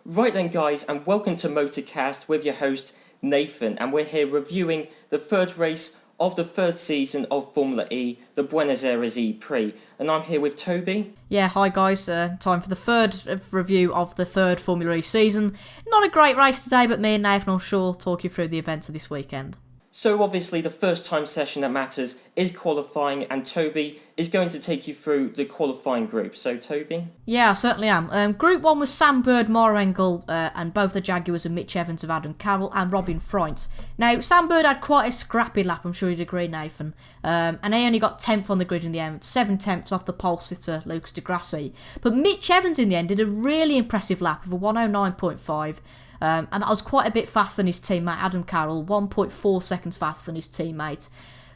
Right then guys, and welcome to Motorcast with your host Nathan, and we're here reviewing the third race of the third season of Formula E, the Buenos Aires ePrix, and I'm here with Toby. Yeah, hi guys, time for the third review of the third Formula E season. Not a great race today, but me and Nathan will sure talk you through the events of this weekend. So obviously the first time session that matters is qualifying, and Toby is going to take you through the qualifying group. So Toby? Yeah, I certainly am. Group 1 was Sam Bird, Mauro Engel, and both the Jaguars and Mitch Evans of Adam Carroll and Robin Freund. Now, Sam Bird had quite a scrappy lap, I'm sure you'd agree, Nathan. And he only got 10th on the grid in the end, 7 tenths off the pole sitter, Lucas di Grassi. But Mitch Evans in the end did a really impressive lap of a 109.5. And that was quite a bit faster than his teammate Adam Carroll, 1.4 seconds faster than his teammate.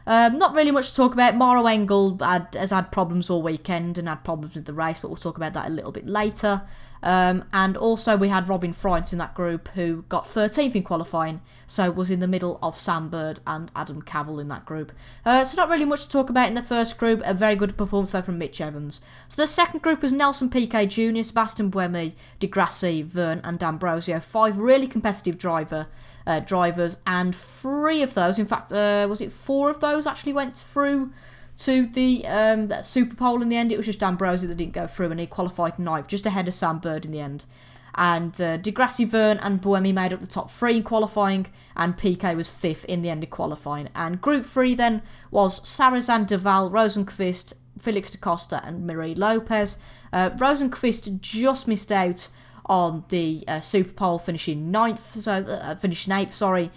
Not really much to talk about. Mauro Engel has had problems all weekend and had problems with the race, but we'll talk about that a little bit later. And also we had Robin Freund in that group, who got 13th in qualifying, so was in the middle of Sam Bird and Adam Carroll in that group. So not really much to talk about in the first group. A very good performance though from Mitch Evans. So the second group was Nelson Piquet Jr., Sébastien Buemi, Di Grassi, Vergne and D'Ambrosio. 5 really competitive drivers, and 3 of those, in fact, was it 4 of those actually went through to the Super Pole in the end. It was just D'Ambrosio that didn't go through, and he qualified 9th, just ahead of Sam Bird in the end. And Di Grassi, Vergne and Buemi made up the top 3 in qualifying, and Piquet was 5th in the end of qualifying. And Group 3 then was Sarrazin, Duval, Rosenqvist, Felix da Costa and Marie Lopez. Rosenqvist just missed out on the Super Pole, finishing 8th,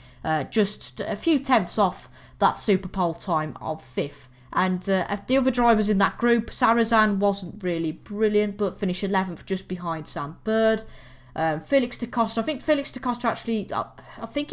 just a few tenths off that Super Pole time of 5th. And the other drivers in that group, Sarrazin wasn't really brilliant, but finished 11th just behind Sam Bird. Felix da Costa, it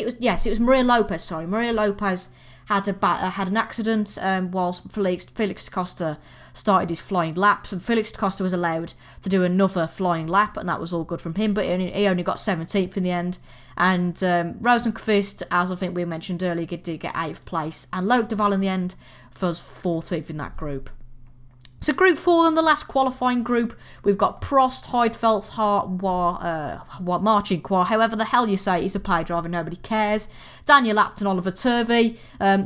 was Maria Lopez, sorry. Maria Lopez had an accident whilst Felix da Costa started his flying laps, and Felix da Costa was allowed to do another flying lap, and that was all good from him, but he only got 17th in the end. And Rosenqvist, as I think we mentioned earlier, did get 8th place, and Loic Duval in the end was 14th in that group. So Group 4, then the last qualifying group, we've got Prost, Heidfeld, Marcinkoir, however the hell you say it, he's a pay driver, nobody cares. Daniel Apton, Oliver Turvey. I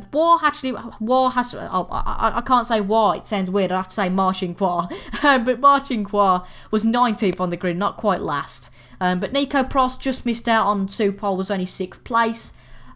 can't say why, it sounds weird, I have to say Marcinkoir. But Marcinkoir was 19th on the grid, not quite last. But Nico Prost just missed out on Super Pole, was only 6th place.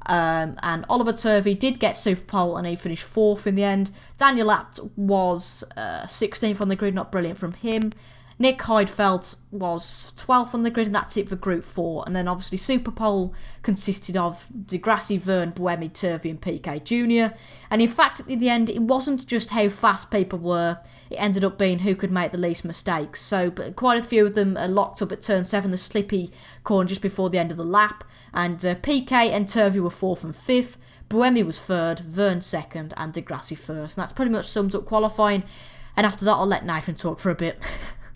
And Oliver Turvey did get Super Pole and he finished 4th in the end. Daniel Abt was 16th on the grid, not brilliant from him. Nick Heidfeld was 12th on the grid, and that's it for Group 4. And then obviously Super Pole consisted of Di Grassi, Vergne, Buemi, Turvey and Piquet Jr. And in fact, in the end, it wasn't just how fast people were, it ended up being who could make the least mistakes. So but quite a few of them are locked up at turn 7, the slippy corner just before the end of the lap. And Piquet and Turvey were 4th and 5th. Buemi was 3rd, Vergne 2nd, and Di Grassi 1st. And that's pretty much sums up qualifying. And after that, I'll let Nathan talk for a bit.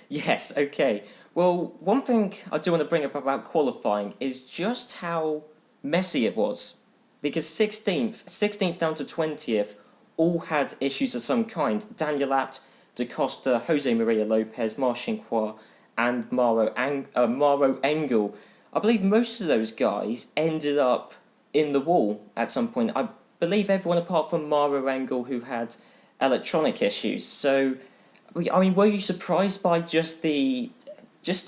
Yes, okay. Well, one thing I do want to bring up about qualifying is just how messy it was. Because 16th down to 20th, all had issues of some kind. Daniel Abt, Da Costa, Jose Maria Lopez, Marcinkoir, and Mauro Engel. I believe most of those guys ended up in the wall at some point. I believe everyone apart from Mauro Engel, who had electronic issues. So, I mean, were you surprised by just the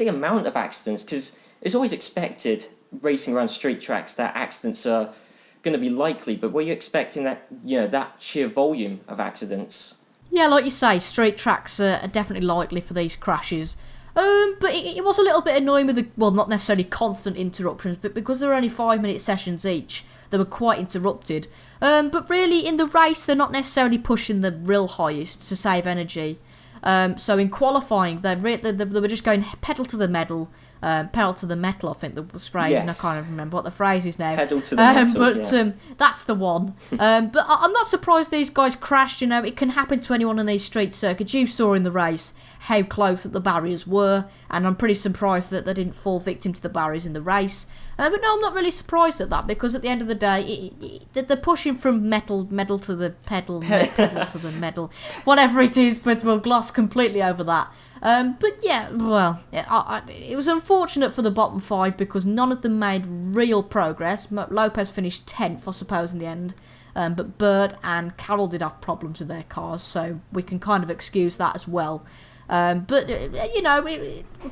amount of accidents? Because it's always expected, racing around street tracks, that accidents are going to be likely. But were you expecting that, that sheer volume of accidents? Yeah, like you say, street tracks are definitely likely for these crashes. But it was a little bit annoying with not necessarily constant interruptions, but because there were only 5-minute sessions each, they were quite interrupted. But really, in the race, they're not necessarily pushing the real highest to save energy. So in qualifying, they were just going pedal to the metal, I think the phrase, yes. And I can't even remember what the phrase is now. Pedal to the metal, that's the one. But I'm not surprised these guys crashed, it can happen to anyone on these street circuits. You saw in the race how close that the barriers were, and I'm pretty surprised that they didn't fall victim to the barriers in the race. But no, I'm not really surprised at that, because at the end of the day, they're pushing from metal to the pedal to the metal, whatever it is, but we'll gloss completely over that. But yeah, well, it was unfortunate for the bottom 5 because none of them made real progress. Lopez finished 10th, I suppose, in the end. But Bird and Carroll did have problems with their cars, so we can kind of excuse that as well.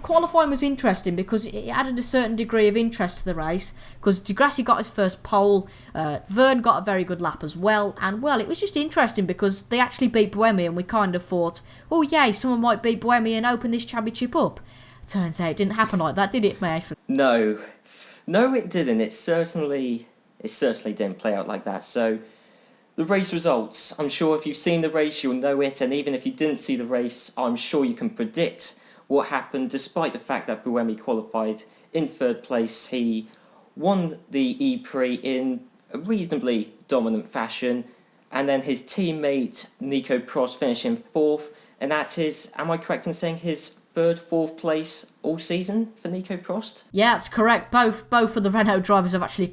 Qualifying was interesting because it added a certain degree of interest to the race, because di Grassi got his first pole, Vergne got a very good lap as well, and well, it was just interesting because they actually beat Buemi, and we kind of thought, oh yay, someone might beat Buemi and open this championship up. Turns out it didn't happen like that, did it, mate? No, it didn't. It certainly didn't play out like that. So the race results, I'm sure if you've seen the race, you'll know it, and even if you didn't see the race, I'm sure you can predict what happened, despite the fact that Buemi qualified in 3rd place. He won the ePrix in a reasonably dominant fashion, and then his teammate Nico Prost finished in 4th, and that is, am I correct in saying, his 3rd, 4th place all season for Nico Prost? Yeah, that's correct. Both of the Renault drivers have actually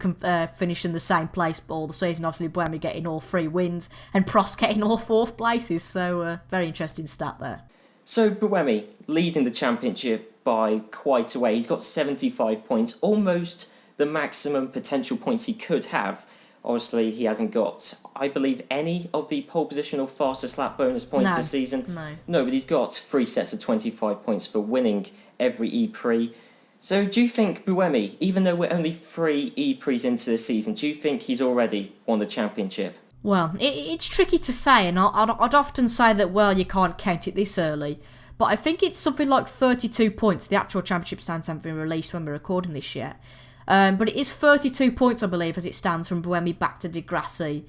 finished in the same place all the season. Obviously, Buemi getting all 3 wins and Prost getting all 4th places. So, very interesting stat there. So, Buemi leading the championship by quite a way. He's got 75 points, almost the maximum potential points he could have. Obviously, he hasn't got, I believe, any of the pole position or fastest lap bonus points this season. No, but he's got 3 sets of 25 points for winning every ePrix. So do you think Buemi, even though we're only 3 ePrix into the season, do you think he's already won the championship? Well, it's tricky to say, and I'd often say that, well, you can't count it this early. But I think it's something like 32 points. The actual championship stands haven't been released when we're recording this yet. But it is 32 points, I believe, as it stands from Buemi back to di Grassi.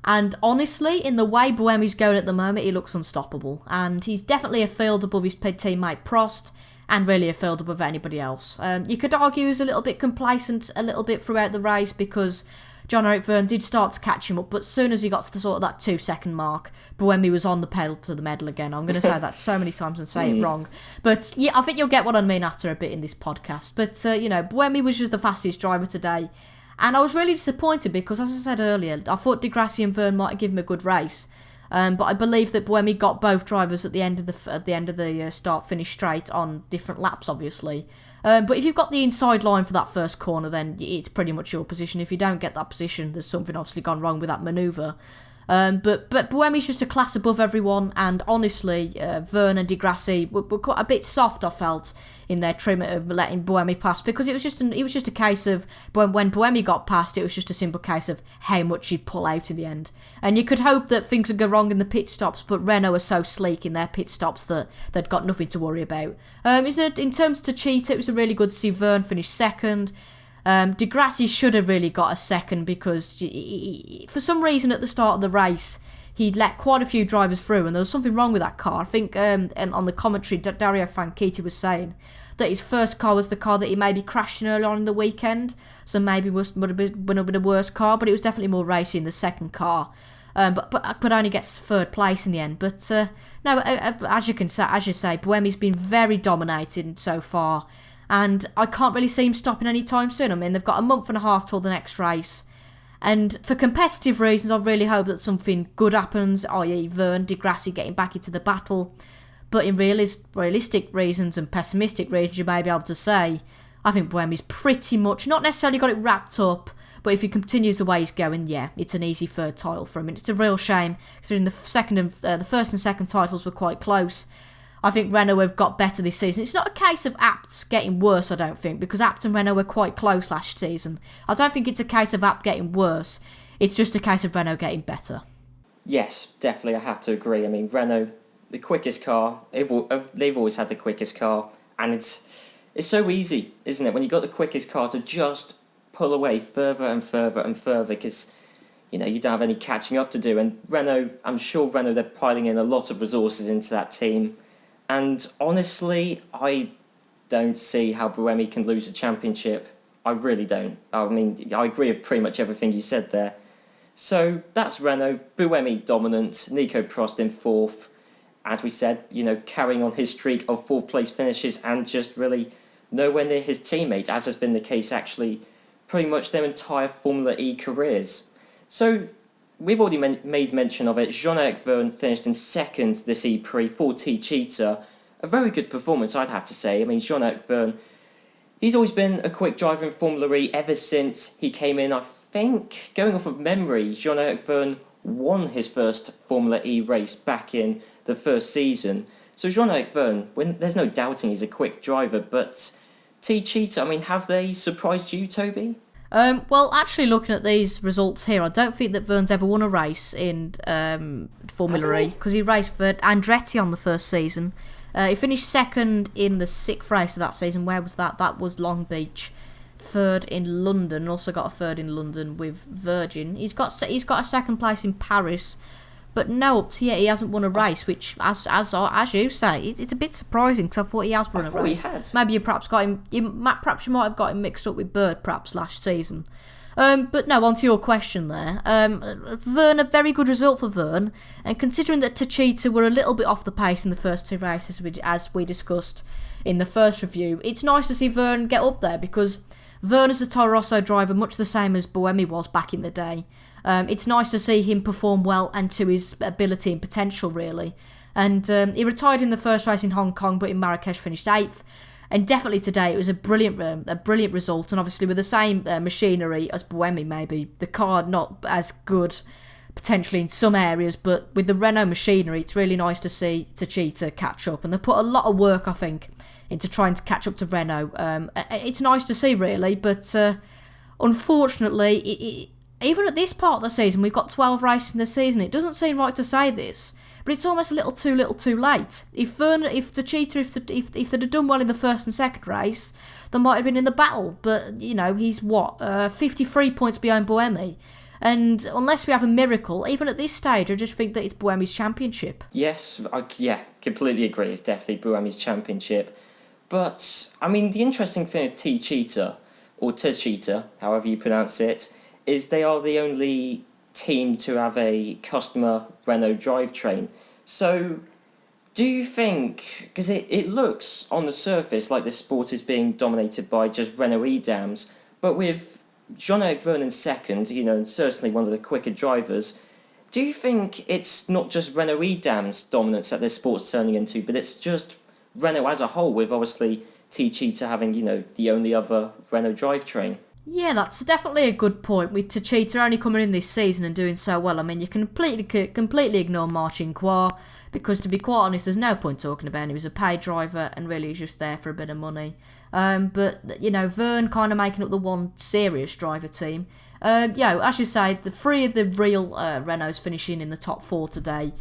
And honestly, in the way Buemi's going at the moment, he looks unstoppable. And he's definitely a field above his teammate Prost, and really a field above anybody else. You could argue he's a little bit complacent a little bit throughout the race because Jean-Eric Vergne did start to catch him up, but as soon as he got to the sort of that 2-second mark, Buemi was on the pedal to the metal again. I'm going to say that so many times and say it wrong. But yeah, I think you'll get what I mean after a bit in this podcast. But, Buemi was just the fastest driver today. And I was really disappointed because, as I said earlier, I thought di Grassi and Vergne might give him a good race. But I believe that Buemi got both drivers at the end of the start finish straight on different laps, obviously. But if you've got the inside line for that first corner, then it's pretty much your position. If you don't get that position, there's something obviously gone wrong with that manoeuvre. But Buemi's just a class above everyone, and honestly, Vergne and di Grassi were quite a bit soft, I felt, in their treatment of letting Buemi pass, because it was just a case of when Buemi got past, it was just a simple case of how much he'd pull out in the end. And you could hope that things would go wrong in the pit stops, but Renault are so sleek in their pit stops that they'd got nothing to worry about. In terms of Techeetah, it was really good to see Vergne finish second. Di Grassi should have really got a second because for some reason at the start of the race he'd let quite a few drivers through and there was something wrong with that car. I think and on the commentary Dario Franchitti was saying that his first car was the car that he maybe crashed in early on in the weekend, so maybe would have been a worse car, but it was definitely more racy in the second car. But only gets 3rd place in the end. But as you say, Buemi's been very dominating so far. And I can't really see him stopping any time soon. I mean, they've got a month and a half till the next race. And for competitive reasons, I really hope that something good happens, i.e. Vergne, di Grassi getting back into the battle. But in realistic reasons and pessimistic reasons, you may be able to say, I think Buemi's pretty much, not necessarily got it wrapped up, but if he continues the way he's going, yeah, it's an easy 3rd title for him. And it's a real shame, considering the first and second titles were quite close. I think Renault have got better this season. It's not a case of Abt getting worse, I don't think, because Abt and Renault were quite close last season. I don't think it's a case of Abt getting worse. It's just a case of Renault getting better. Yes, definitely, I have to agree. I mean, Renault, the quickest car, they've always had the quickest car, and it's so easy, isn't it, when you've got the quickest car to just pull away further and further and further, because you don't have any catching up to do. And Renault, I'm sure Renault, they're piling in a lot of resources into that team. And honestly, I don't see how Buemi can lose a championship. I really don't. I mean, I agree with pretty much everything you said there. So that's Renault. Buemi dominant. Nico Prost in 4th. As we said, carrying on his streak of 4th place finishes and just really nowhere near his teammates, as has been the case actually pretty much their entire Formula E careers. So we've already made mention of it. Jean-Eric Vergne finished in 2nd this ePrix for Techeetah. a very good performance, I'd have to say. I mean, Jean-Eric Vergne, he's always been a quick driver in Formula E ever since he came in. I think, going off of memory, Jean-Eric Vergne won his first Formula E race back in the first season. So Jean-Eric Vergne, there's no doubting he's a quick driver, but Techeetah, I mean, have they surprised you, Toby? Well, actually, looking at these results here, I don't think that Vergne's ever won a race in Formula E, because he raced for Andretti on the first season. He finished second in the 6th race of that season. Where was that? That was Long Beach. Third in London, also got a third in London with Vergne. He's got a second place in Paris, but no, up to yet he hasn't won a race. Which, as you say, it's a bit surprising because I thought he has won a race. He had. Maybe you perhaps got him. Perhaps you might have got him mixed up with Bird perhaps last season. But no, on to your question there. Vergne, a very good result for Vergne, and considering that Techeetah were a little bit off the pace in the first 2 races, as we discussed in the first review, it's nice to see Vergne get up there because Vergne is a Toro Rosso driver, much the same as Buemi was back in the day. It's nice to see him perform well and to his ability and potential, really. And he retired in the first race in Hong Kong, but in Marrakesh finished 8th. And definitely today it was a brilliant result. And obviously with the same machinery as Buemi, maybe the car not as good potentially in some areas, but with the Renault machinery, it's really nice to see Techeetah catch up. And they put a lot of work, I think, into trying to catch up to Renault. It's nice to see, really, but unfortunately, even at this part of the season, we've got 12 races in the season. It doesn't seem right to say this, but it's almost a little too late. If Techeetah, if they'd have done well in the first and second race, they might have been in the battle. But you know, he's 53 points behind Buemi. And unless we have a miracle, even at this stage, I just think that it's Buemi's championship. Yes, completely agree. It's definitely Buemi's championship. But, I mean, the interesting thing of Techeetah, or Techeetah, however you pronounce it, is they are the only team to have a customer Renault drivetrain. So, do you think, because it looks on the surface like this sport is being dominated by just Renault E-Dams, but with Jean-Eric Vergne in second, you know, and certainly one of the quicker drivers, do you think it's not just Renault E-Dams dominance that this sport's turning into, but it's just Renault as a whole, with obviously Techeetah having, you know, the only other Renault drivetrain? Yeah, that's definitely a good point. With Techeetah only coming in this season and doing so well, I mean, you can completely ignore Marcin Qua, because to be quite honest, there's no point talking about him. He was a paid driver and really he's just there for a bit of money. But, you know, Vergne kind of making up the one serious driver team. As you say, the 3 of the real Renaults finishing in the top 4 today.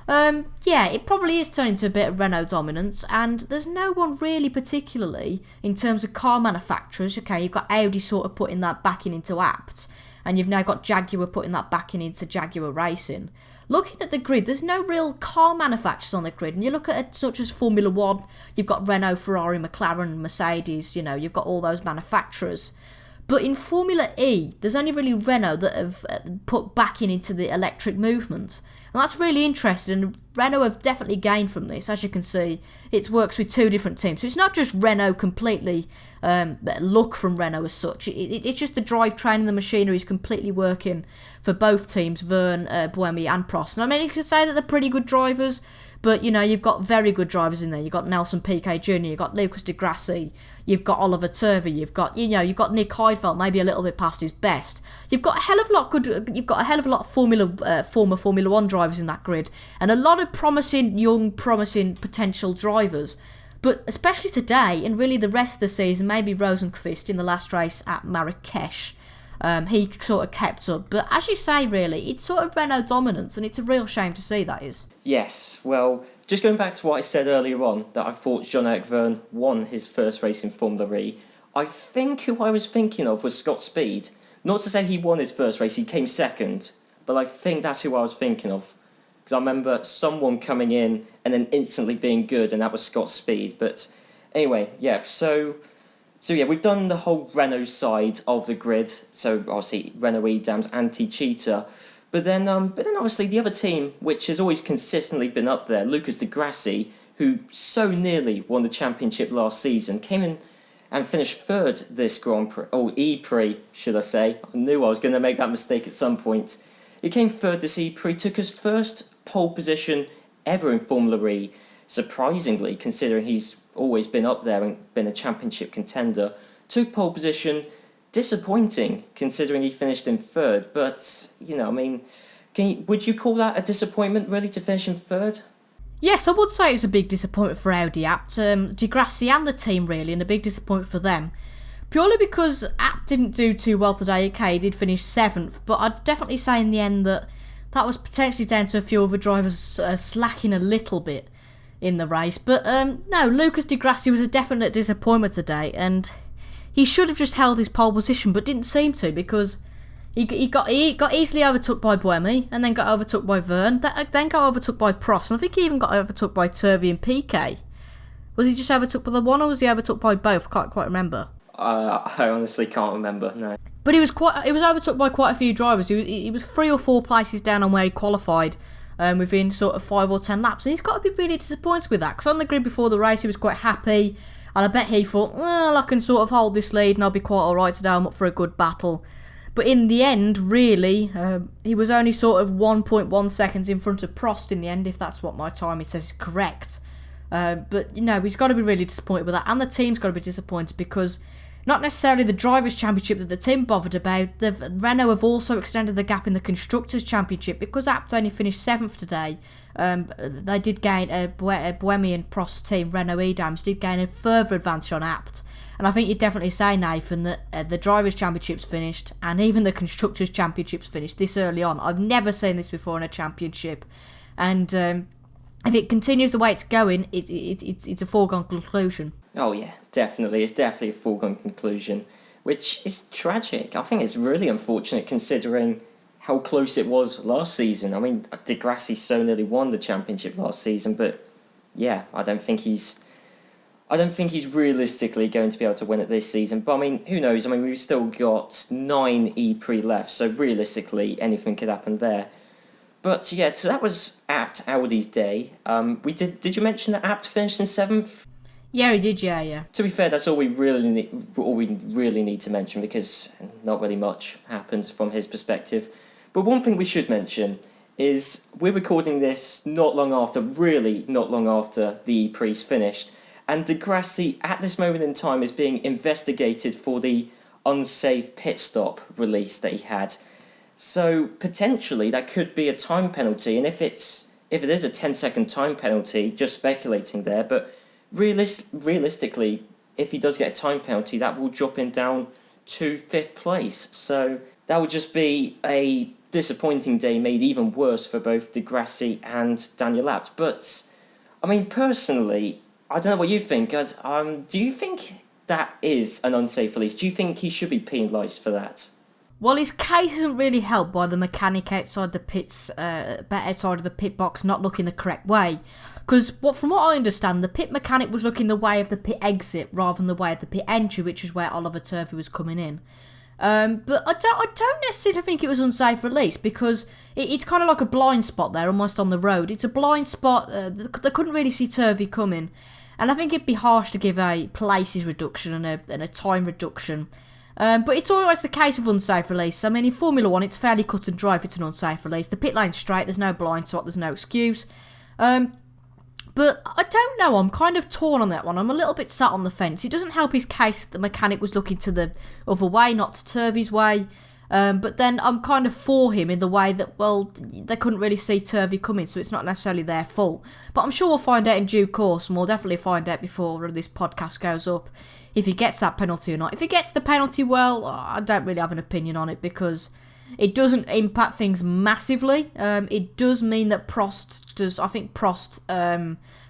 It probably is turning to a bit of Renault dominance, and there's no one really particularly in terms of car manufacturers. Okay, you've got Audi sort of putting that backing into Apt, and you've now got Jaguar putting that backing into Jaguar Racing. Looking at the grid, there's no real car manufacturers on the grid, and you look at it such as Formula 1, you've got Renault, Ferrari, McLaren, Mercedes, you know, you've got all those manufacturers. But in Formula E, there's only really Renault that have put backing into the electric movement. And that's really interesting, and Renault have definitely gained from this. As you can see, it works with 2 different teams. So it's not just Renault completely, luck from Renault as such. It's just the drivetrain and the machinery is completely working for both teams, Vergne, Buemi and Prost. And I mean, you can say that they're pretty good drivers, but, you know, you've got very good drivers in there. You've got Nelson Piquet Jr., you've got Lucas di Grassi, you've got Oliver Turvey, you've got Nick Heidfeld, maybe a little bit past his best. You've got a hell of a lot of former Formula 1 drivers in that grid, and a lot of promising potential drivers. But especially today, and really the rest of the season, maybe Rosenqvist in the last race at Marrakesh, he sort of kept up. But as you say, really, it's sort of Renault dominance, and it's a real shame to see, that is. Yes, well, just going back to what I said earlier on, that I thought Jean-Eric Vergne won his first race in Formula E, I think who I was thinking of was Scott Speed. Not to say he won his first race, he came second, but I think that's who I was thinking of. Because I remember someone coming in and then instantly being good, and that was Scott Speed. But anyway, yeah, so we've done the whole Renault side of the grid, so obviously Renault E-Dams and Techeetah. But then obviously the other team, which has always consistently been up there, Lucas di Grassi, who so nearly won the championship last season, came in and finished third this Grand Prix, ePrix, should I say. I knew I was going to make that mistake at some point. He came third this ePrix, took his first pole position ever in Formula E, surprisingly, considering he's always been up there and been a championship contender, took pole position. Disappointing, considering he finished in third, but, you know, I mean, would you call that a disappointment, really, to finish in third? Yes, I would say it was a big disappointment for Audi Apt, Di Grassi and the team, really, and a big disappointment for them. Purely because Apt didn't do too well today. Okay, he did finish 7th, but I'd definitely say in the end that was potentially down to a few other drivers slacking a little bit in the race. But no, Lucas di Grassi was a definite disappointment today, and he should have just held his pole position, but didn't seem to, because he got easily overtook by Buemi, and then got overtook by Vergne, then got overtook by Prost, and I think he even got overtook by Turvey and Piquet. Was he just overtook by the one, or was he overtook by both? Can't quite remember. I honestly can't remember, no. But he was overtook by quite a few drivers. He was 3 or 4 places down on where he qualified within sort of 5 or 10 laps, and he's got to be really disappointed with that, because on the grid before the race he was quite happy, and I bet he thought, well, I can sort of hold this lead and I'll be quite alright today, I'm up for a good battle. But in the end, really, he was only sort of 1.1 seconds in front of Prost in the end, if that's what my timing says is correct. But, you know, he's got to be really disappointed with that, and the team's got to be disappointed, because not necessarily the Drivers' Championship that the team bothered about, the Renault have also extended the gap in the Constructors' Championship, because Apt only finished 7th today. They did gain, Buemi and Prost's team, Renault Edams, did gain a further advantage on Apt. And I think you'd definitely say, Nathan, that the Drivers' Championship's finished, and even the Constructors' Championship's finished this early on. I've never seen this before in a championship. And if it continues the way it's going, it's a foregone conclusion. Oh yeah, definitely. It's definitely a foregone conclusion, which is tragic. I think it's really unfortunate considering how close it was last season. I mean, Di Grassi so nearly won the championship last season, but yeah, I don't think he's realistically going to be able to win it this season. But I mean, who knows? I mean, we've still got 9 ePrix left, so realistically, anything could happen there. But yeah, so that was Apt Audi's day. Did you mention that Apt finished in 7th? Yeah, he did. Yeah. To be fair, that's all we really need to mention, because not really much happened from his perspective. But one thing we should mention is we're recording this not long after the ePrix finished, and Di Grassi at this moment in time is being investigated for the unsafe pit stop release that he had. So potentially that could be a time penalty, and if it is a 10-second time penalty, just speculating there, but realistically, if he does get a time penalty, that will drop him down to 5th place. So that would just be a disappointing day, made even worse for both Di Grassi and Daniel Abt. But I mean, personally, I don't know what you think, guys. Do you think that is an unsafe release? Do you think he should be penalised for that? Well, his case isn't really helped by the mechanic outside the pits, outside of the pit box, not looking the correct way. Because from what I understand, the pit mechanic was looking the way of the pit exit rather than the way of the pit entry, which is where Oliver Turvey was coming in. But I don't necessarily think it was unsafe release, because it's kind of like a blind spot there, almost on the road. It's a blind spot. They couldn't really see Turvey coming, and I think it'd be harsh to give a places reduction and a time reduction. But it's always the case of unsafe release. I mean, in Formula 1, it's fairly cut and dry if it's an unsafe release. The pit lane's straight, there's no blind spot, there's no excuse. But I don't know, I'm kind of torn on that one. I'm a little bit sat on the fence. It doesn't help his case that the mechanic was looking to the other way, not to Turvey's way. But then I'm kind of for him in the way that, well, they couldn't really see Turvey coming, so it's not necessarily their fault. But I'm sure we'll find out in due course, and we'll definitely find out before this podcast goes up, if he gets that penalty or not. If he gets the penalty, well, I don't really have an opinion on it, because it doesn't impact things massively. It does mean that Prost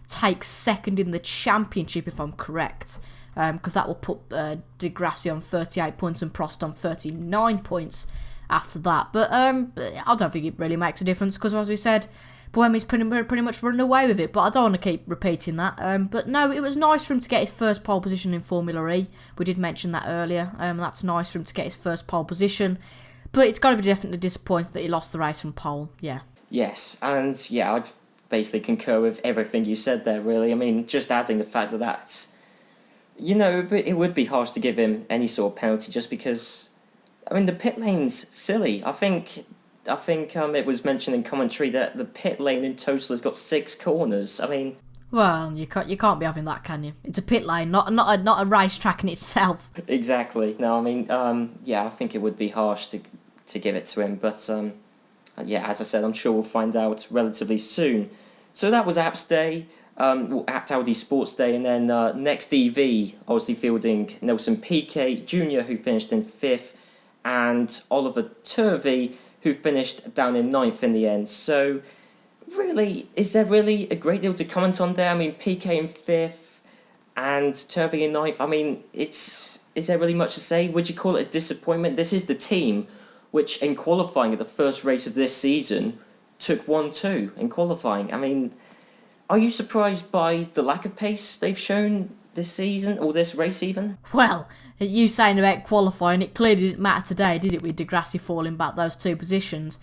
takes 2nd in the championship, if I'm correct, because that will put Di Grassi on 38 points and Prost on 39 points after that. But I don't think it really makes a difference, because as we said, Buemi's pretty much running away with it, but I don't want to keep repeating that. But no, it was nice for him to get his first pole position in Formula E. We did mention that earlier. That's nice for him to get his first pole position. But it's got to be definitely disappointing that he lost the race from pole, yeah. Yes, and yeah, I'd basically concur with everything you said there, really. I mean, just adding the fact that that's, you know, it would be harsh to give him any sort of penalty, just because, I mean, the pit lane's silly. I think it was mentioned in commentary that the pit lane in total has got 6 corners. I mean, Well, you can't be having that, can you? It's a pit lane, not a racetrack in itself. Exactly. No, I mean, yeah, I think it would be harsh to give it to him, but yeah, as I said, I'm sure we'll find out relatively soon. So that was Apps Day, Apt Audi Sports Day, and then NextEV, obviously fielding Nelson Piquet Jr., who finished in 5th, and Oliver Turvey, who finished down in 9th in the end. So really, is there really a great deal to comment on there? I mean, Piquet in 5th and Turvey in 9th. I mean, is there really much to say? Would you call it a disappointment? This is the team which, in qualifying at the first race of this season, took 1-2 in qualifying. I mean, are you surprised by the lack of pace they've shown this season, or this race even? Well, you saying about qualifying, it clearly didn't matter today, did it, with Di Grassi falling back those 2 positions.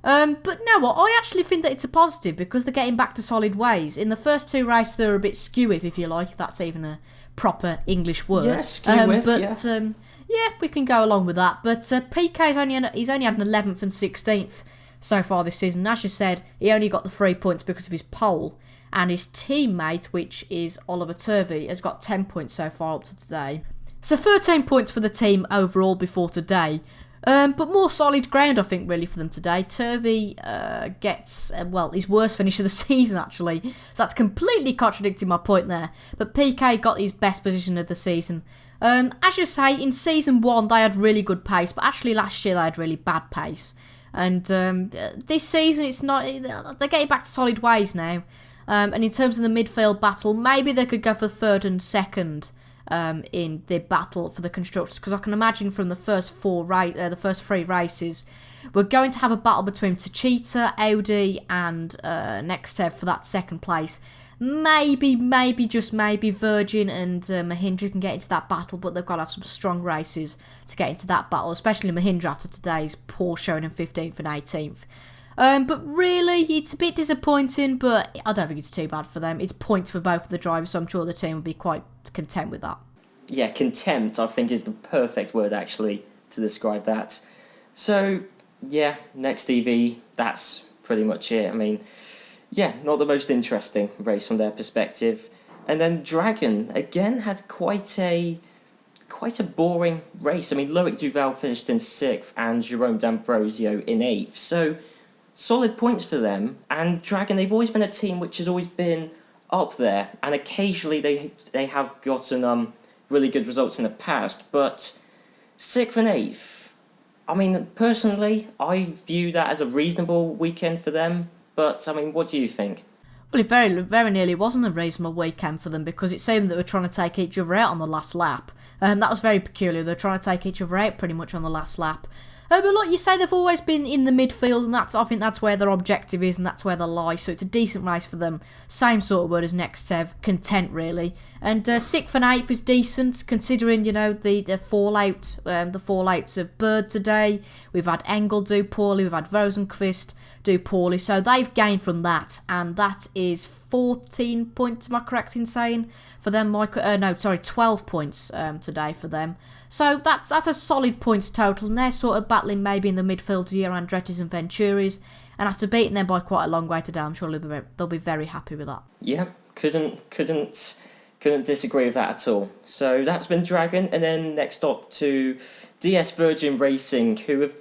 But no, I actually think that it's a positive because they're getting back to solid ways. In the first 2 races, they were a bit skewy, if you like, if that's even a proper English word. Yeah, skewy, yeah. Yeah, we can go along with that. But PK's he's only had an 11th and 16th so far this season. As you said, he only got the 3 points because of his pole. And his teammate, which is Oliver Turvey, has got 10 points so far up to today. So 13 points for the team overall before today. But more solid ground, I think, really, for them today. Turvey gets, his worst finish of the season, actually. So that's completely contradicting my point there. But PK got his best position of the season. As you say, in Season 1, they had really good pace. But actually, last year, they had really bad pace. And this season, it's not. They're getting back to solid ways now. And in terms of the midfield battle, maybe they could go for 3rd and 2nd. In the battle for the constructors, because I can imagine from the first 3 races, we're going to have a battle between Techeetah, Audi, and NextEV for that 2nd place. Maybe, just maybe, Vergne and Mahindra can get into that battle, but they've got to have some strong races to get into that battle, especially Mahindra after today's poor showing in 15th and 18th. But really, it's a bit disappointing, but I don't think it's too bad for them. It's points for both of the drivers, so I'm sure the team will be quite content with that. Yeah, contempt, I think, is the perfect word, actually, to describe that. So, yeah, NextEV, that's pretty much it. I mean, yeah, not the most interesting race from their perspective. And then Dragon, again, had quite a boring race. I mean, Loic Duval finished in 6th and Jerome D'Ambrosio in 8th. So, solid points for them. And Dragon, they've always been a team which has always been up there. And occasionally they have gotten really good results in the past. But 6th and 8th, I mean, personally, I view that as a reasonable weekend for them. But, I mean, what do you think? Well, it very, very nearly wasn't a reasonable weekend for them because it seemed that they were trying to take each other out on the last lap. That was very peculiar. They were trying to take each other out pretty much on the last lap. But like you say, they've always been in the midfield, and I think that's where their objective is, and that's where they lie. So it's a decent race for them. Same sort of word as NextEV, content really. And 6th and 8th is decent, considering the fallouts of Bird today. We've had Engel do poorly, we've had Rosenqvist do poorly, so they've gained from that, and that is 14 points. Am I correct in saying for them? 12 points today for them. So that's a solid points total, and they're sort of battling maybe in the midfield here, Andretti's and Venturi's, and after beating them by quite a long way today, I'm sure they'll be very happy with that. Yeah, couldn't disagree with that at all. So that's been Dragon, and then next up to DS Virgin Racing, who have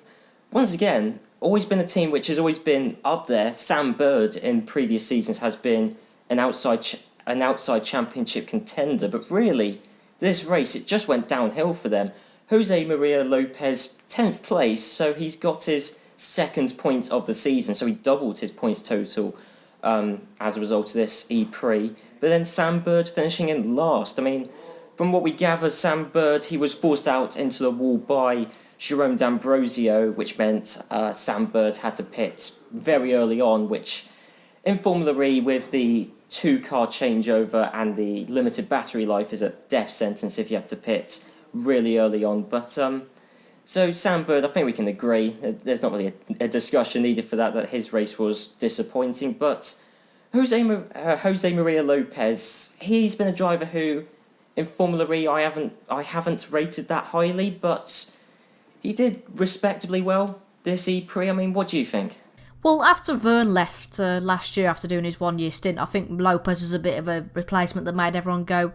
once again always been a team which has always been up there. Sam Bird in previous seasons has been an outside championship contender, but really this race, it just went downhill for them. Jose Maria Lopez, 10th place, so he's got his 2nd point of the season, so he doubled his points total as a result of this ePrix. But then Sam Bird finishing in last. I mean, from what we gather, Sam Bird, he was forced out into the wall by Jerome D'Ambrosio, which meant Sam Bird had to pit very early on, which in Formula E with the 2-car changeover and the limited battery life is a death sentence if you have to pit really early on. But so Sam Bird, I think we can agree, there's not really a discussion needed for that his race was disappointing. But Jose Maria Lopez, he's been a driver who in Formula E I haven't rated that highly, but he did respectably well this ePrix. I mean, what do you think? Well, after Vergne left last year after doing his 1-year stint, I think Lopez was a bit of a replacement that made everyone go,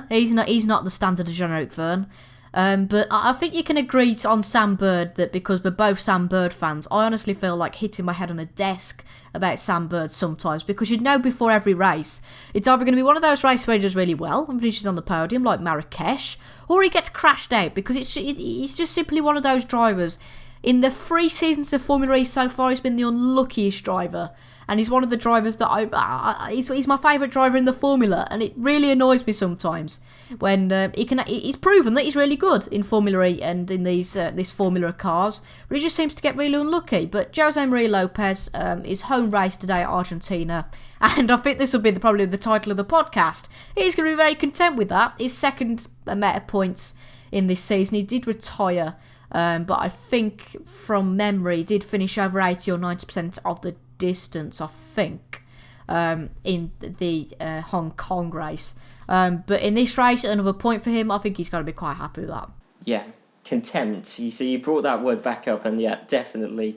he's not the standard of Jean-Eric Vergne. But I think you can agree on Sam Bird that because we're both Sam Bird fans, I honestly feel like hitting my head on a desk about Sam Bird sometimes, because you know before every race it's either going to be one of those races where he does really well and finishes on the podium like Marrakesh, or he gets crashed out because he's just simply one of those drivers. In the 3 seasons of Formula E so far, he's been the unluckiest driver. And he's one of the drivers that he's my favourite driver in the Formula, and it really annoys me sometimes when he's proven that he's really good in Formula E and in these Formula cars, but he just seems to get really unlucky. But Jose Maria Lopez, his home race today at Argentina, and I think this will be probably the title of the podcast. He's going to be very content with that. His second amount of points in this season. He did retire, but I think from memory he did finish over 80 or 90% of the distance, I think, in the Hong Kong race. But in this race, another point for him. I think he's going to be quite happy with that. Yeah, contempt. So you brought that word back up, and yeah, definitely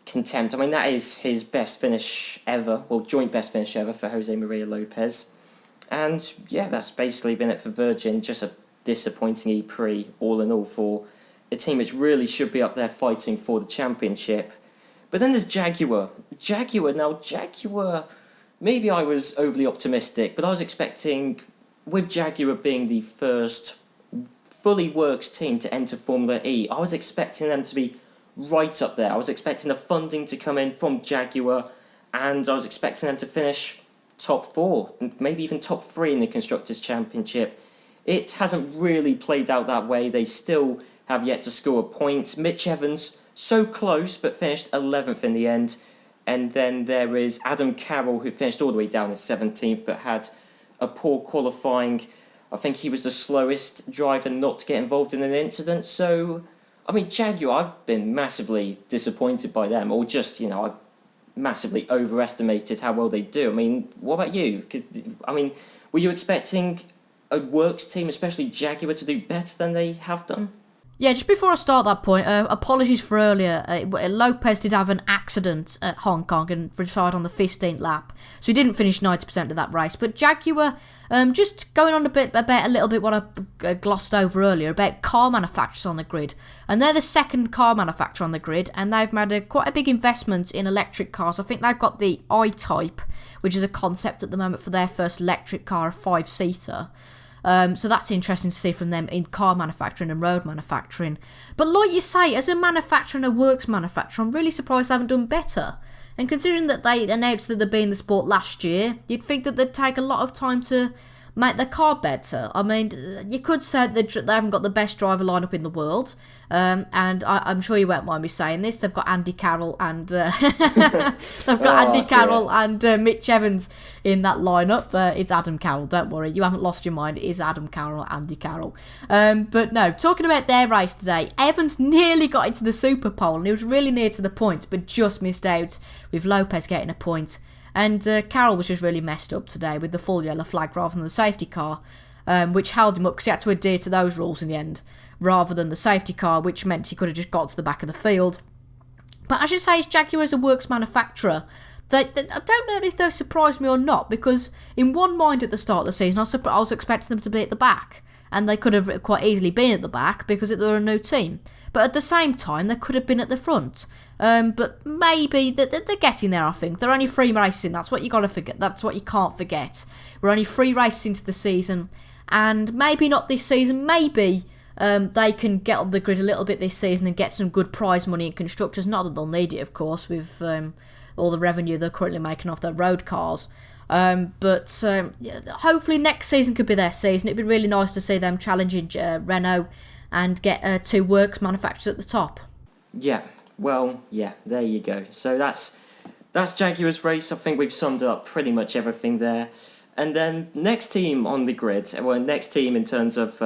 contempt. I mean, that is his best finish ever, well, joint best finish ever for Jose Maria Lopez. And yeah, that's basically been it for Virgin. Just a disappointing ePrix, all in all, for a team which really should be up there fighting for the championship. But then there's Jaguar. Jaguar, maybe I was overly optimistic, but I was expecting, with Jaguar being the first fully works team to enter Formula E, I was expecting them to be right up there. I was expecting the funding to come in from Jaguar, and I was expecting them to finish top 4, maybe even top 3 in the Constructors' Championship. It hasn't really played out that way. They still have yet to score a point. Mitch Evans, so close, but finished 11th in the end. And then there is Adam Carroll, who finished all the way down in 17th, but had a poor qualifying. I think he was the slowest driver not to get involved in an incident. So, I mean, Jaguar, I've been massively disappointed by them, or just, I massively overestimated how well they do. I mean, what about you? Were you expecting a works team, especially Jaguar, to do better than they have done? Yeah, just before I start that point, apologies for earlier. Lopez did have an accident at Hong Kong and retired on the 15th lap, so he didn't finish 90% of that race. But Jaguar, just going on about a little bit what I glossed over earlier about car manufacturers on the grid, and they're the second car manufacturer on the grid, and they've made quite a big investment in electric cars. I think they've got the I-Type, which is a concept at the moment for their first electric car, a 5-seater. So that's interesting to see from them in car manufacturing and road manufacturing. But like you say, as a manufacturer and a works manufacturer, I'm really surprised they haven't done better. And considering that they announced that they'd be in the sport last year, you'd think that they'd take a lot of time to make their car better. I mean, you could say that they haven't got the best driver lineup in the world. And I'm sure you won't mind me saying this. They've got Andy Carroll and Carroll and Mitch Evans in that lineup. It's Adam Carroll. Don't worry, you haven't lost your mind. It is Adam Carroll, Andy Carroll. But no, talking about their race today, Evans nearly got into the Super Pole and he was really near to the points, but just missed out with Lopez getting a point. And Carroll was just really messed up today with the full yellow flag rather than the safety car, which held him up because he had to adhere to those rules in the end, rather than the safety car, which meant he could have just got to the back of the field. But as you say, it's Jaguar as a works manufacturer. I don't know if they've surprised me or not, because in one mind at the start of the season, I was expecting them to be at the back, and they could have quite easily been at the back because they're a new team. But at the same time, they could have been at the front. But maybe they're getting there, I think. They're only 3 races in, that's what you got to forget. That's what you can't forget. We're only 3 races into the season, and maybe not this season, maybe they can get on the grid a little bit this season and get some good prize money in constructors. Not that they'll need it, of course, with all the revenue they're currently making off their road cars. But hopefully next season could be their season. It'd be really nice to see them challenging Renault and get 2 works manufacturers at the top. Yeah, well, yeah, there you go. So that's Jaguar's race. I think we've summed up pretty much everything there. And then next team on the grid, well, next team in terms of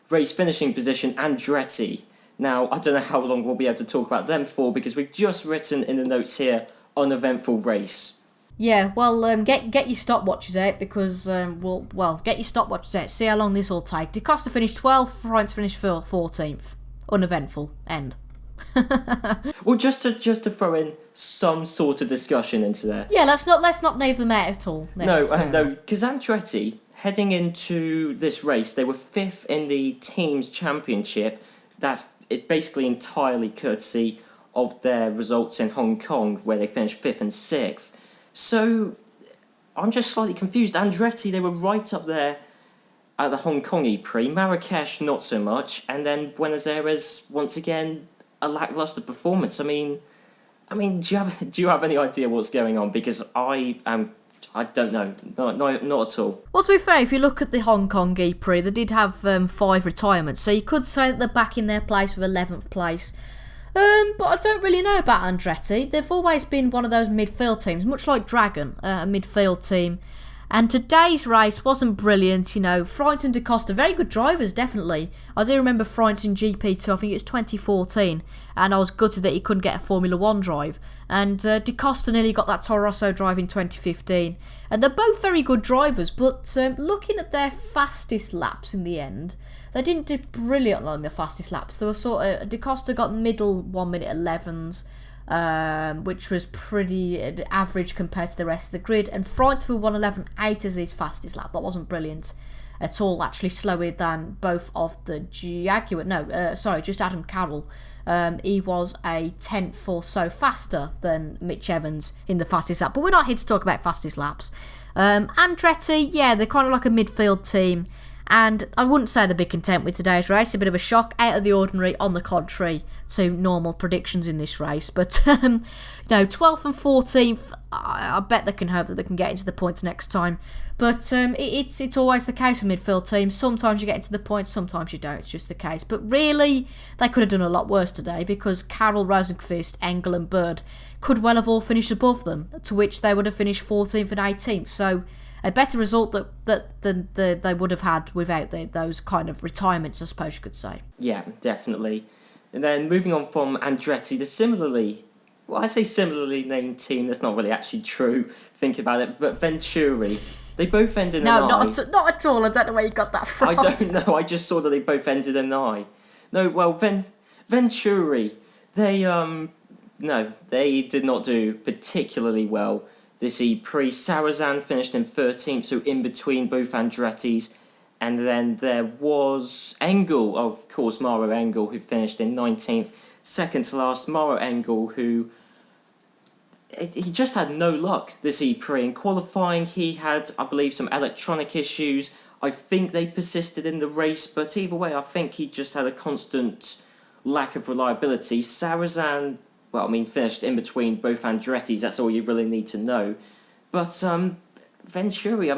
race finishing position, Andretti. Now, I don't know how long we'll be able to talk about them for, because we've just written in the notes here, uneventful race. Yeah, well, get your stopwatches out, because, get your stopwatches out, see how long this will take. DeCosta finished 12th, Frontz finished 14th. Uneventful. End. Well, just to throw in some sort of discussion into there. Yeah, let's not name them out at all. No, because Andretti, heading into this race, they were 5th in the team's championship. That's it, basically entirely courtesy of their results in Hong Kong, where they finished 5th and 6th. So, I'm just slightly confused. Andretti, they were right up there at the Hong Kong ePrix. Marrakesh, not so much. And then Buenos Aires, once again, a lackluster performance. I mean, do you have any idea what's going on? Because I don't know, not at all. Well, to be fair, if you look at the Hong Kong ePrix, they did have 5 retirements, so you could say that they're back in their place with 11th place. But I don't really know about Andretti. They've always been one of those midfield teams, much like Dragon, a midfield team. And today's race wasn't brilliant, you know. Freins and Da Costa, very good drivers, definitely. I do remember Freins in GP2, I think it's 2014, and I was gutted that he couldn't get a Formula 1 drive. And Da Costa nearly got that Toro Rosso drive in 2015. And they're both very good drivers, but looking at their fastest laps in the end, they didn't do brilliant on their fastest laps. They were sort of, Da Costa got middle 1 minute 11s. Which was pretty average compared to the rest of the grid, and Freins for 1:11.8 as his fastest lap. That wasn't brilliant at all, actually slower than both of the Jaguar. Just Adam Carroll. He was a 10th or so faster than Mitch Evans in the fastest lap, but we're not here to talk about fastest laps. Andretti, yeah, they're kind of like a midfield team, and I wouldn't say they'd be content with today's race. A bit of a shock, out of the ordinary, on the contrary to normal predictions in this race. But, 12th and 14th, I bet they can hope that they can get into the points next time. But it's always the case with midfield teams. Sometimes you get into the points, sometimes you don't. It's just the case. But really, they could have done a lot worse today, because Carroll, Rosenqvist, Engel and Bird could well have all finished above them, to which they would have finished 14th and 18th. So a better result than they would have had without those kind of retirements, I suppose you could say. Yeah, definitely. And then moving on from Andretti, I say similarly named team, that's not really actually true, think about it, but Venturi, they both ended in an I. No, not at all, I don't know where you got that from. I don't know, I just saw that they both ended in an I. No, well, Venturi, they did not do particularly well this ePrix. Sarrazin finished in 13th, so in between both Andretti's. And then there was Engel, of course, Maro Engel, who finished in 19th, second to last. Maro Engel, who he just had no luck this ePrix. In qualifying, he had, I believe, some electronic issues. I think they persisted in the race, but either way, I think he just had a constant lack of reliability. Sarrazin, finished in between both Andretti's, that's all you really need to know. But Venturi,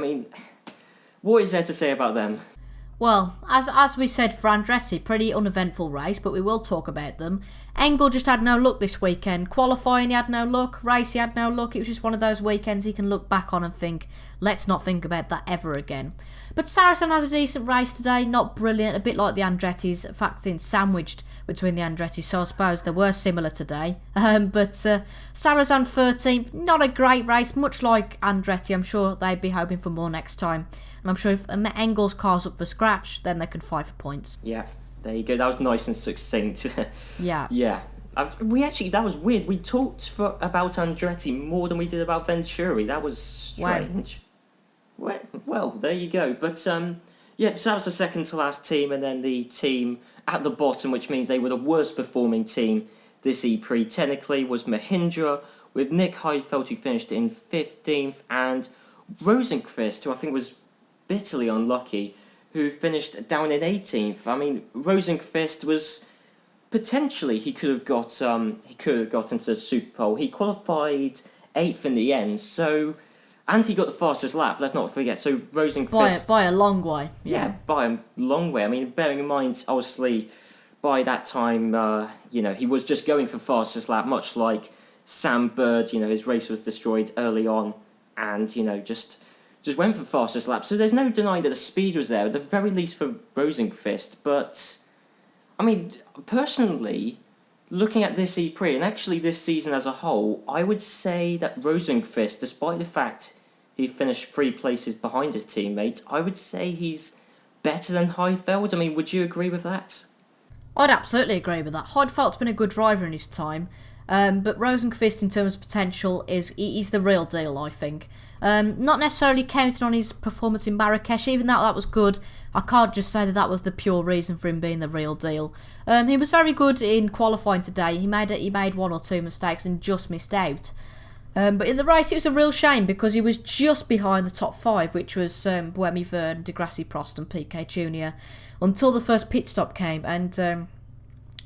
what is there to say about them? Well, as we said for Andretti, pretty uneventful race, but we will talk about them. Engel just had no luck this weekend. Qualifying, he had no luck. Race, he had no luck. It was just one of those weekends he can look back on and think, let's not think about that ever again. But Sarrazin has a decent race today, not brilliant, a bit like the Andretti's, in fact, sandwiched between the Andretti's, so I suppose they were similar today. But Sarrazin 13th, not a great race, much like Andretti. I'm sure they'd be hoping for more next time. And I'm sure if Engel's car's up for scratch, then they can fight for points. Yeah, there you go. That was nice and succinct. Yeah. Yeah. That was weird. We talked about Andretti more than we did about Venturi. That was strange. Wow. Well, there you go. But, so that was the second to last team, and then the team at the bottom, which means they were the worst performing team this ePrix, technically, was Mahindra, with Nick Heidfeld, who finished in 15th, and Rosenqvist, who I think was bitterly unlucky, who finished down in 18th. Rosenqvist was potentially he could have got into the Super Pole. He qualified 8th in the end, and he got the fastest lap. Let's not forget. So Rosenqvist by a long way. Yeah, by a long way. Bearing in mind, obviously, by that time, he was just going for fastest lap, much like Sam Bird. His race was destroyed early on, and just went for fastest lap. So there's no denying that the speed was there, at the very least for Rosenqvist. But, personally, looking at this ePrix, and actually this season as a whole, I would say that Rosenqvist, despite the fact he finished 3 places behind his teammate, I would say he's better than Heidfeld. Would you agree with that? I'd absolutely agree with that. Heidfeldt's been a good driver in his time, but Rosenqvist, in terms of potential, he's the real deal, I think. Not necessarily counting on his performance in Marrakesh, even though that was good. I can't just say that was the pure reason for him being the real deal. He was very good in qualifying today. He made one or two mistakes and just missed out. But in the race, it was a real shame because he was just behind the top 5, which was Buemi, Vergne, di Grassi, Prost and Piquet Jr. until the first pit stop came, and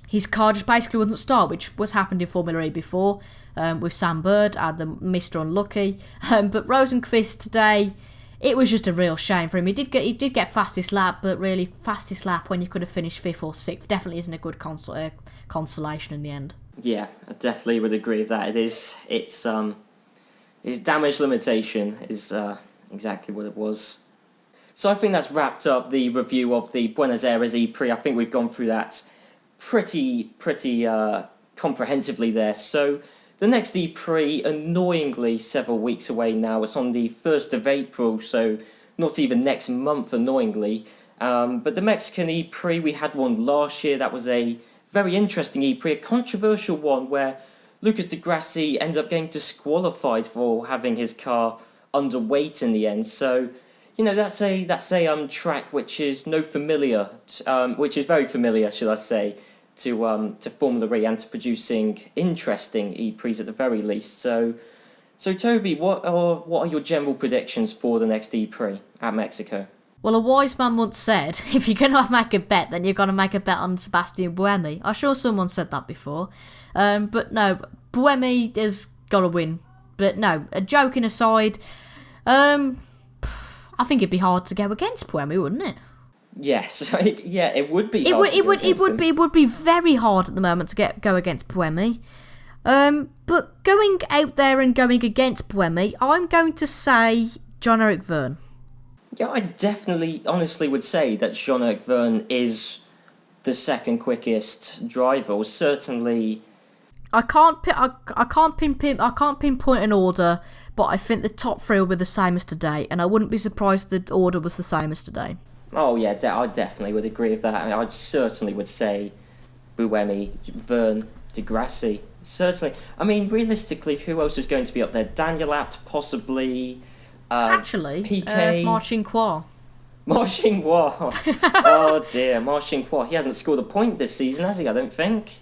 his car just basically wouldn't start, which was happened in Formula E before with Sam Bird and the Mr. Unlucky. But Rosenqvist today, it was just a real shame for him. He did get fastest lap, but really fastest lap when you could have finished 5th or 6th definitely isn't a good consolation in the end. Yeah, I definitely would agree with that. It's damage limitation is exactly what it was. So I think that's wrapped up the review of the Buenos Aires ePrix. I think we've gone through that pretty comprehensively there. So the next ePrix, annoyingly, several weeks away now. It's on the 1st of April, so not even next month, annoyingly. But the Mexican ePrix, we had one last year. That was a very interesting ePrix, a controversial one where Lucas di Grassi ended up getting disqualified for having his car underweight in the end. So, you know, that's a track which is which is very familiar, should I say, to Formula E and to producing interesting ePrix at the very least. So Toby, what are your general predictions for the next ePrix at Mexico? Well, a wise man once said, if you're going to make a bet, then you're going to make a bet on Sébastien Buemi. I'm sure someone said that before. But no, Buemi has got to win. But no, joking aside, I think it'd be hard to go against Buemi, wouldn't it? Yes, yeah, it would be. It would be very hard at the moment to go against Buemi. But going out there and going against Buemi, I'm going to say Jean-Eric Vergne. Yeah, I definitely, honestly would say that Jean-Eric Vergne is the second quickest driver, or certainly. I can't pinpoint an order, but I think the top 3 will be the same as today, and I wouldn't be surprised if the order was the same as today. Oh yeah, I definitely would agree with that. I mean, I certainly would say Buemi, Vergne, di Grassi. Certainly. I mean, realistically, who else is going to be up there? Daniel Abt, possibly. Actually, Piquet. Marchinquois. Oh dear, Marchinquois. He hasn't scored a point this season, has he? I don't think.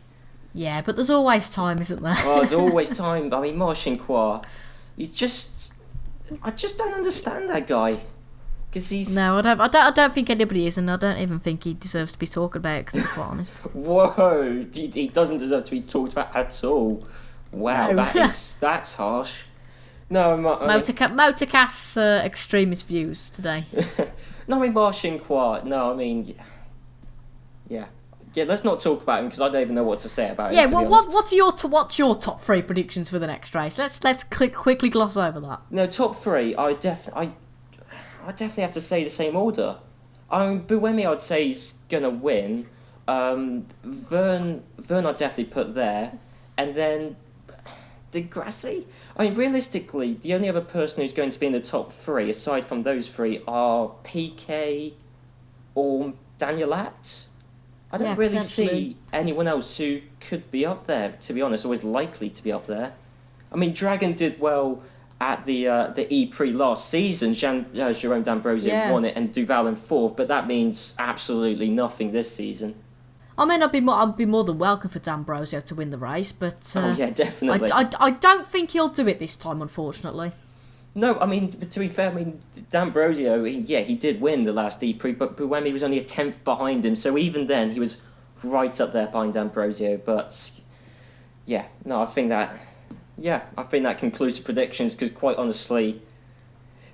Yeah, but there's always time, isn't there? Oh, there's always time. I mean, Marchinquois. I just don't understand that guy. Because he's... No, I don't think anybody is, and I don't even think he deserves to be talked about, because I'm quite honest. Whoa, he doesn't deserve to be talked about at all. Wow, No. that's harsh. No, Motorcast's extremist views today. No, I mean, Marchinquois. No, I mean... Yeah, let's not talk about him, because I don't even know what to say about him, Yeah, well, what's your top 3 predictions for the next race? Let's quickly gloss over that. No, top 3, I definitely have to say the same order. I mean, Buemi, I'd say, is going to win. Vergne I'd definitely put there. And then di Grassi? I mean, realistically, the only other person who's going to be in the top 3, aside from those 3, are Piquet or Daniel Abt. I don't really see anyone else who could be up there, to be honest, or is likely to be up there. I mean, Dragon did well at the ePrix last season. Jerome D'Ambrosio won it and Duval in 4th, but that means absolutely nothing this season. I mean, I'd be more than welcome for D'Ambrosio to win the race, but oh yeah, definitely. I don't think he'll do it this time, unfortunately. No, I mean, to be fair, I mean, D'Ambrosio, he did win the last ePrix, but Buemi was only a 10th behind him, so even then he was right up there behind D'Ambrosio. But yeah, no, I think that concludes the predictions, because quite honestly,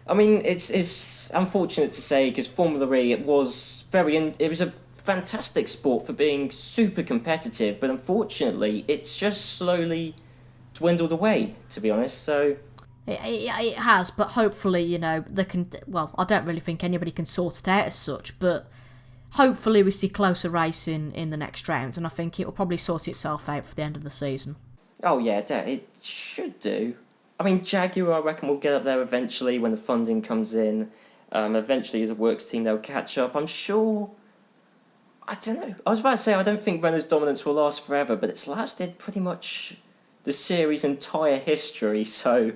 I mean, it's unfortunate to say, because Formula E, it was a fantastic sport for being super competitive, but unfortunately, it's just slowly dwindled away, to be honest. So it has, but hopefully, you know, they can. Well, I don't really think anybody can sort it out as such, but hopefully we see closer racing in the next round, and I think it will probably sort itself out for the end of the season. Oh yeah, it should do. I mean, Jaguar, I reckon, will get up there eventually when the funding comes in. Eventually, as a works team, they'll catch up. I'm sure I don't know. I was about to say I don't think Renault's dominance will last forever, but it's lasted pretty much the series' entire history. So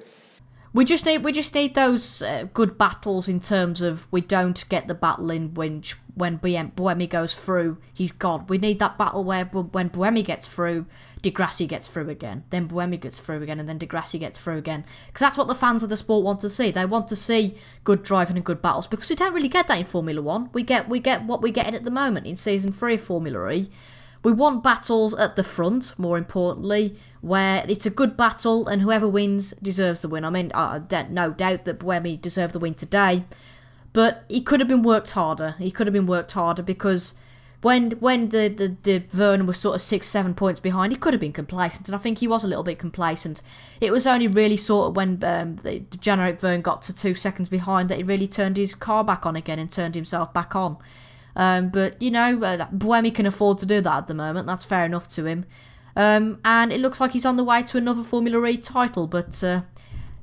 we just need those good battles in terms of we don't get the battle in when Buemi goes through, he's gone. We need that battle where when Buemi gets through, di Grassi gets through again, then Buemi gets through again, and then di Grassi gets through again. Because that's what the fans of the sport want to see. They want to see good driving and good battles, because we don't really get that in Formula 1. We get what we get at the moment in Season 3 of Formula E. We want battles at the front, more importantly, where it's a good battle and whoever wins deserves the win. I mean, I no doubt that Buemi deserved the win today, but he could have been worked harder. He could have been worked harder because when the Vergne was sort of 6-7 points behind, he could have been complacent, and I think he was a little bit complacent. It was only really sort of when the generic Vergne got to 2 seconds behind that he really turned his car back on again and turned himself back on. But, you know, Buemi can afford to do that at the moment. That's fair enough to him. And it looks like he's on the way to another Formula E title. But,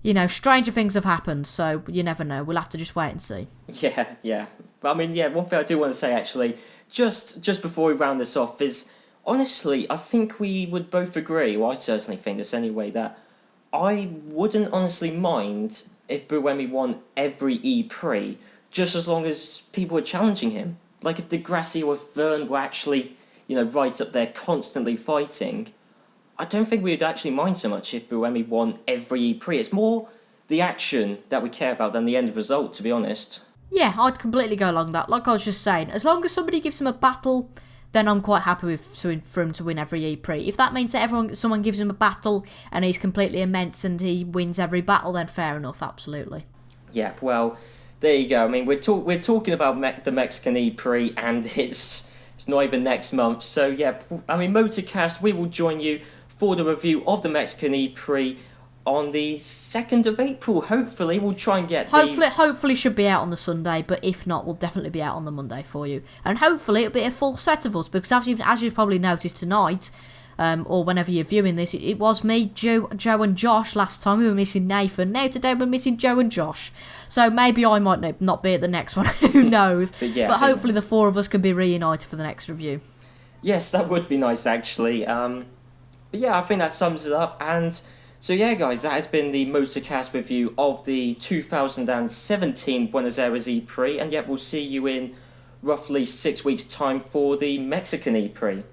you know, stranger things have happened. So you never know. We'll have to just wait and see. Yeah. But I mean, yeah, one thing I do want to say, actually, just before we round this off is, honestly, I think we would both agree, well, I certainly think this anyway, that I wouldn't honestly mind if Buemi won every ePrix, just as long as people were challenging him. Like, if di Grassi or Vergne were actually, you know, right up there constantly fighting, I don't think we would actually mind so much if Buemi won every ePrix. It's more the action that we care about than the end result, to be honest. Yeah, I'd completely go along that. Like I was just saying, as long as somebody gives him a battle, then I'm quite happy for him to win every ePrix. If that means that someone gives him a battle and he's completely immense and he wins every battle, then fair enough, absolutely. Yeah, well, there you go. I mean, we're talking about the Mexican ePrix, and it's not even next month. So yeah, I mean, Motorcast, we will join you for the review of the Mexican ePrix on the 2nd of April. Hopefully, we'll try and get Hopefully should be out on the Sunday, but if not, we'll definitely be out on the Monday for you. And hopefully it'll be a full set of us, because as you've probably noticed tonight, or whenever you're viewing this, it was me, Joe and Josh last time. We were missing Nathan. Now today we're missing Joe and Josh. So maybe I might not be at the next one. Who knows? But hopefully the four of us can be reunited for the next review. Yes, that would be nice, actually. But yeah, I think that sums it up. And so yeah, guys, that has been the Motorcast review of the 2017 Buenos Aires ePrix. And yet we'll see you in roughly 6 weeks' time for the Mexican ePrix.